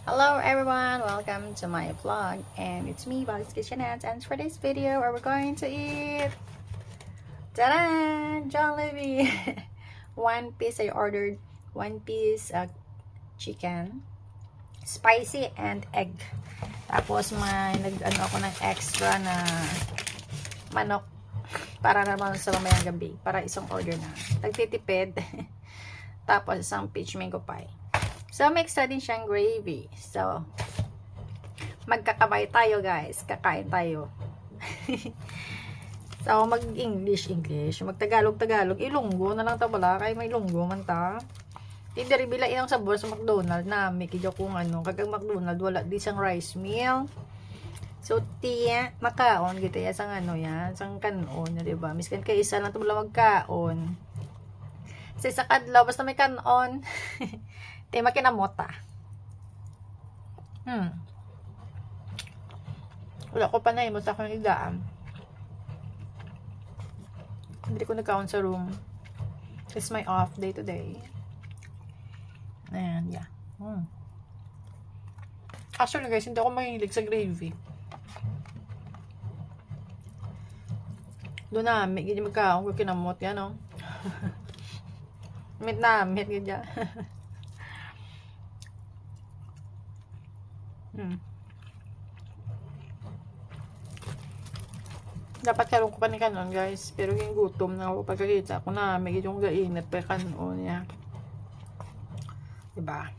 Hello everyone, welcome to my vlog, and it's me, Bobby's Kitchenette, and for this video we're going to eat ta-da! Jollibee! One piece. I ordered one piece chicken, spicy, and egg. Tapos may nag-ano ako ng extra na manok para naman sa mamayang gabi, para isang order na. Nagtitipid. Tapos isang peach mango pie. So, may extra din siyang gravy. So, magkakabay tayo, guys. Kakain tayo. So, mag-English. Mag-Tagalog. Ilonggo na lang ta pala. Kaya may ilonggo man ta. Hindi bila inang sabor sa McDonald's na may kidyo kung ano. Kagang McDonald's, wala di siyang rice meal. So, tiya, makaon. Gitu ya, sang ano yan. Sang kanon. Diba? Miskan kayo isa lang ito pala magkaon. Sa isa kadlaw, basta may kanon. Di makinamota. Wala ko pa na imot akong idaan. Hindi ko nagkaon sa room. It's my off day today. And yeah. Actually guys, hindi ako mahilig sa gravy. Doon na, may ganyan magkaon ko kinamot yan, no? Meat ganyan. Dapat karoon ko pa ni kanon guys, pero yung gutom na ako pagkakita ko na may yung gainat pa kanon niya, diba?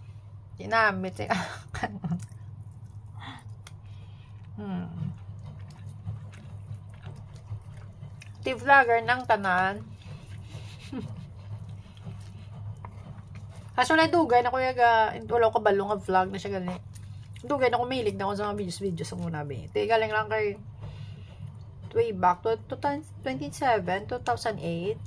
Ginamit eh kanon. Vlogger ng tanan. Kaso na dugay na ko yaga, wala ko balong nga vlog na siya galing. Dugay na kumilig na ako sa mga videos ang muna ba. Galing lang kay way back to 2007, 2008,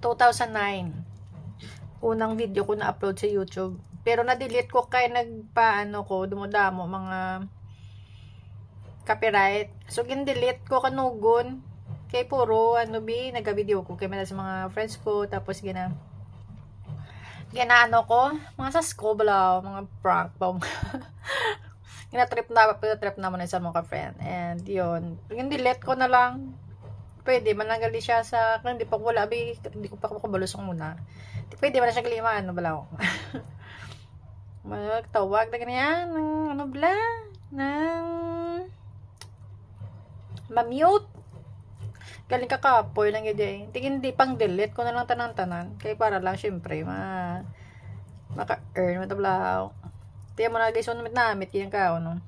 2009. Unang video ko na upload sa YouTube. Pero na-delete ko kay nagpaano ko, dumudamo mga copyright. So gin-delete ko kanugon. Kay puro naga-video ko kay mala sa mga friends ko, tapos ginaano ko, mga sasko bala, mga prank pa. Gina-trip naman sa mga friend. And yun, yung delete ko na lang. Pwede, mananggali siya sa, hindi pa wala, hindi ko pa kubalusong muna. Pwede man na siya kalima, bala ko. Magtawag na ganyan, ma-mute. Galing kakapoy lang yun eh. Hindi pang delete ko na lang tanan-tanan. Kaya para lang syempre maka-earn matablaw. Tiyan mo na guys, namit yung kao, no?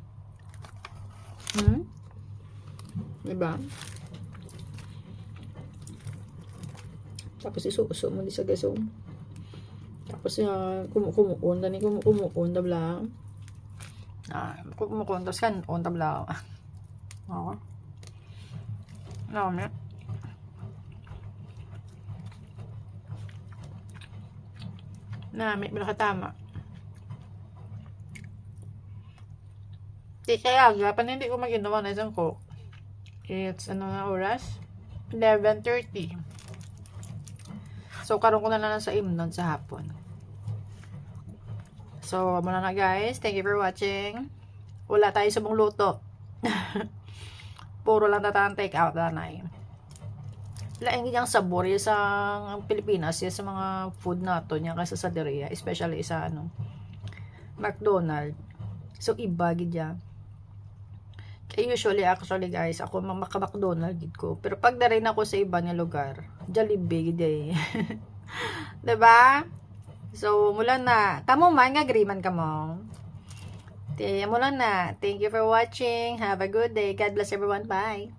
Diba? Tapos isuso mo di sa gasong. Tapos kumukuon tablaw. Kumukuon tapos kanon tablaw. Oo. Namit. Namit, malakatama. Kaya agapan, hindi ko maginawa na isang coke. It's, na oras? 11:30. So, karoon ko na lang sa imnon sa hapon. So, muna na guys. Thank you for watching. Wala tayo sa mong luto. Puro lang tatang take out na na laing yung sabor sa Pilipinas sa mga food nato niya kasi sa deriya, especially sa McDonald's. So iba gid ya. Kaya usually actually guys, ako maka-McDonald's gid ko. Pero pag daray na ako sa iba nga lugar, Jollibee gid eh. 'Di ba? So mula na, kamo man nga agreement kamo. Mula na. Thank you for watching. Have a good day. God bless everyone. Bye.